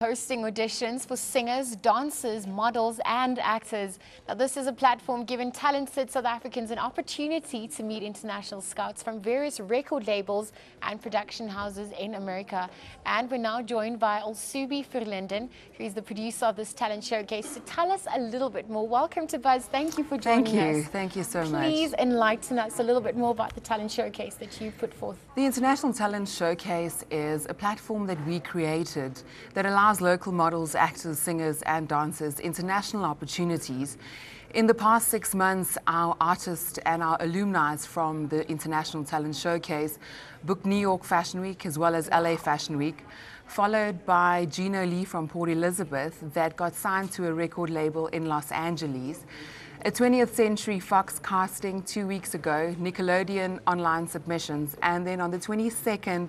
Hosting auditions for singers, dancers, models and actors. Now this is a platform giving talented South Africans an opportunity to meet international scouts from various record labels and production houses in America. And we're now joined by Elsubie Verlinden, who is the producer of this talent showcase, to tell us a little bit more. Welcome to Buzz. Thank you for joining us. Thank you so much. Please enlighten us a little bit more about the talent showcase that you put forth. The International Talent Showcase is a platform that we created that allows local models, actors, singers and dancers international opportunities. In the past 6 months, our artists and our alumni from the International Talent Showcase booked New York Fashion Week as well as LA Fashion Week, followed by Gino Lee from Port Elizabeth that got signed to a record label in Los Angeles. A 20th Century Fox casting 2 weeks ago, Nickelodeon online submissions, and then on the 22nd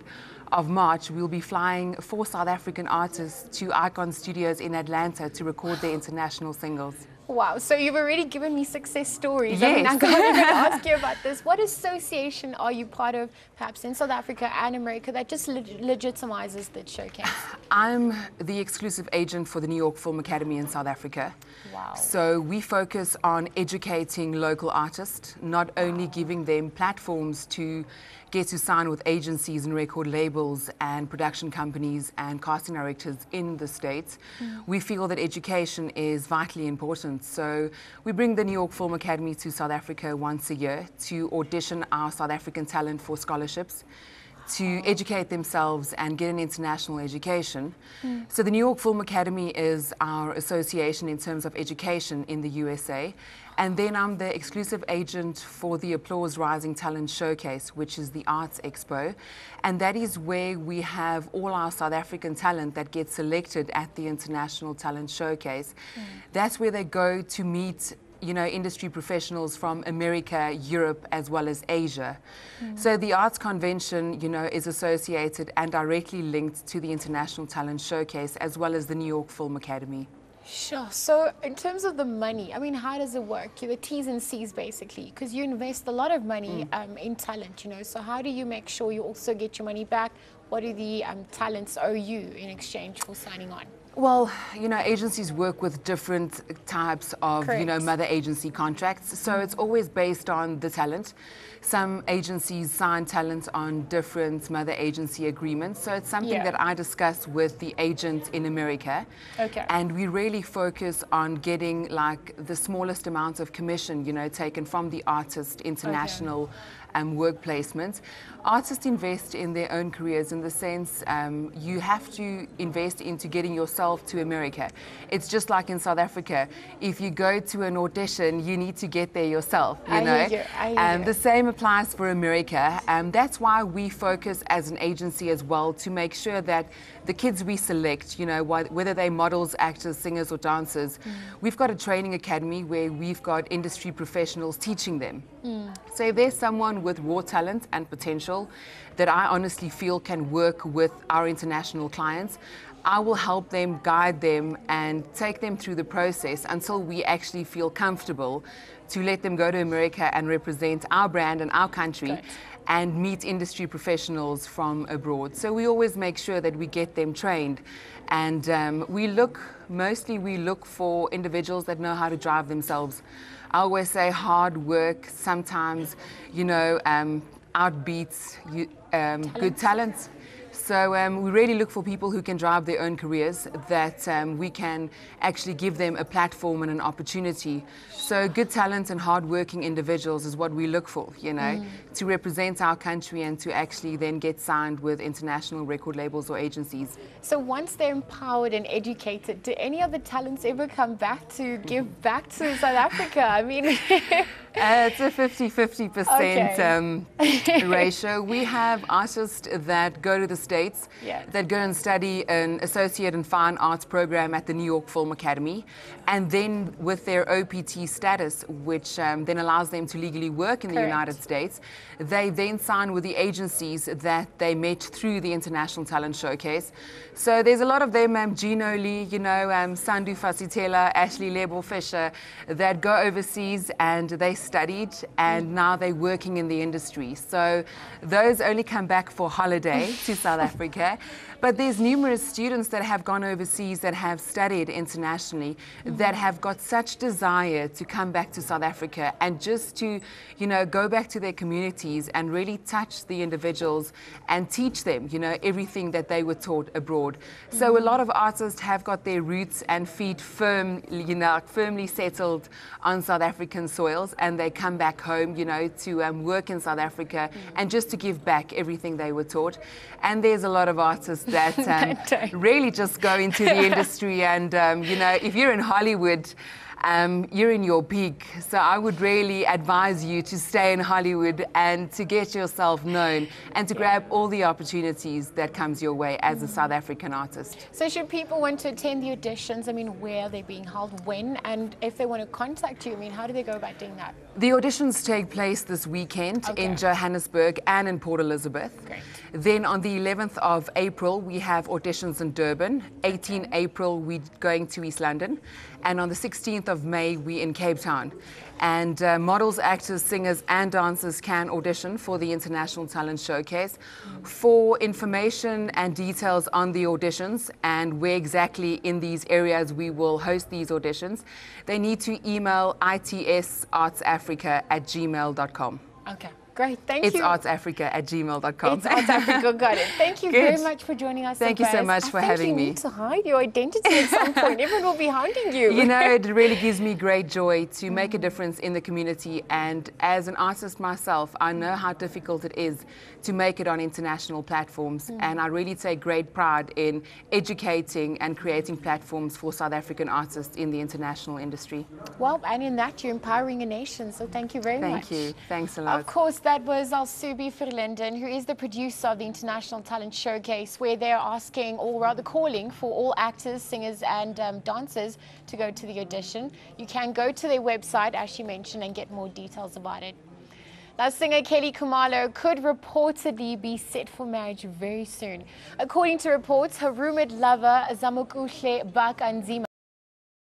of March, we'll be flying 4 South African artists to Icon Studios in Atlanta to record their international singles. Wow, so you've already given me success stories. Yes. I mean, I'm going to ask you about this. What association are you part of, perhaps in South Africa and America, that just legitimizes the showcase? I'm the exclusive agent for the New York Film Academy in South Africa. Wow. So we focus on educating local artists, not only giving them platforms to get to sign with agencies and record labels and production companies and casting directors in the States. We feel that education is vitally important. So we bring the New York Film Academy to South Africa once a year to audition our South African talent for scholarships, to educate themselves and get an international education. So the New York Film Academy is our association in terms of education in the USA. And then I'm the exclusive agent for the Applause Rising Talent Showcase, which is the Arts Expo. And that is where we have all our South African talent that gets selected at the International Talent Showcase. That's where they go to meet industry professionals from America, Europe, as well as Asia. So the Arts Convention, is associated and directly linked to the International Talent Showcase, as well as the New York Film Academy. Sure. So in terms of the money, I mean, how does it work? The T's and C's basically, because you invest a lot of money in talent, so how do you make sure you also get your money back? What do the talents owe you in exchange for signing on? Well, agencies work with different types of, Correct. mother agency contracts. So it's always based on the talent. Some agencies sign talent on different mother agency agreements. So it's something that I discuss with the agent in America. Okay. And we really focus on getting like the smallest amount of commission, taken from the artist international work placements. Artists invest in their own careers in the sense you have to invest into getting yourself to America. It's just like in South Africa. If you go to an audition, you need to get there yourself, I hear you. The same applies for America. That's why we focus as an agency as well to make sure that the kids we select, whether they're models, actors, singers or dancers, we've got a training academy where we've got industry professionals teaching them. So if there's someone with raw talent and potential that I honestly feel can work with our international clients, I will help them, guide them and take them through the process until we actually feel comfortable to let them go to America and represent our brand and our country and meet industry professionals from abroad. So we always make sure that we get them trained. And we look for individuals that know how to drive themselves. I always say hard work sometimes, outbeats good talent. So we really look for people who can drive their own careers, that we can actually give them a platform and an opportunity. So good talent and hard-working individuals is what we look for, to represent our country and to actually then get signed with international record labels or agencies. So once they're empowered and educated, do any of the talents ever come back to give back to South Africa? I mean... It's a 50-50% ratio. We have artists that go to the States, that go and study an Associate in Fine Arts program at the New York Film Academy, and then with their OPT status, which then allows them to legally work in the United States, they then sign with the agencies that they met through the International Talent Showcase. So there's a lot of them, Gino Lee, Sandu Fasitela, Ashley Lebo-Fisher, that go overseas and they studied and now they're working in the industry. So those only come back for holiday to South Africa. But there's numerous students that have gone overseas, that have studied internationally, that have got such desire to come back to South Africa and just to, go back to their communities and really touch the individuals and teach them, everything that they were taught abroad. So a lot of artists have got their roots and feet firmly settled on South African soils, and they come back home, to work in South Africa and just to give back everything they were taught. And there's a lot of artists that really just go into the industry, and if you're in Hollywood, you're in your peak. So I would really advise you to stay in Hollywood and to get yourself known and to grab all the opportunities that comes your way as a South African artist. So should people want to attend the auditions, where are they being held, when, and if they want to contact you, how do they go about doing that? The auditions take place this weekend in Johannesburg and in Port Elizabeth. Great. Then on the 11th of April, we have auditions in Durban. 18 April, we're going to East London. And on the 16th of May, we're in Cape Town. And models, actors, singers, and dancers can audition for the International Talent Showcase. For information and details on the auditions and where exactly in these areas we will host these auditions, they need to email itsartsafrica@gmail.com. Okay. Great, thank you. It's artsafrica@gmail.com. It's Arts Africa, got it. Thank you very much for joining us. Thank you so much for having me. You need to hide your identity at some point. Everyone will be hounding you. It really gives me great joy to make a difference in the community. And as an artist myself, I know how difficult it is to make it on international platforms. And I really take great pride in educating and creating platforms for South African artists in the international industry. Well, and in that, you're empowering a nation. So thank you very much. Thank you. Thanks a lot. Of course, that was Elsubie Verlinden, who is the producer of the International Talent Showcase, where they're asking, or rather calling, for all actors, singers, and dancers to go to the audition. You can go to their website, as she mentioned, and get more details about it. Now, singer Kelly Khumalo could reportedly be set for marriage very soon. According to reports, her rumored lover, Zamokuhle Bakanzima,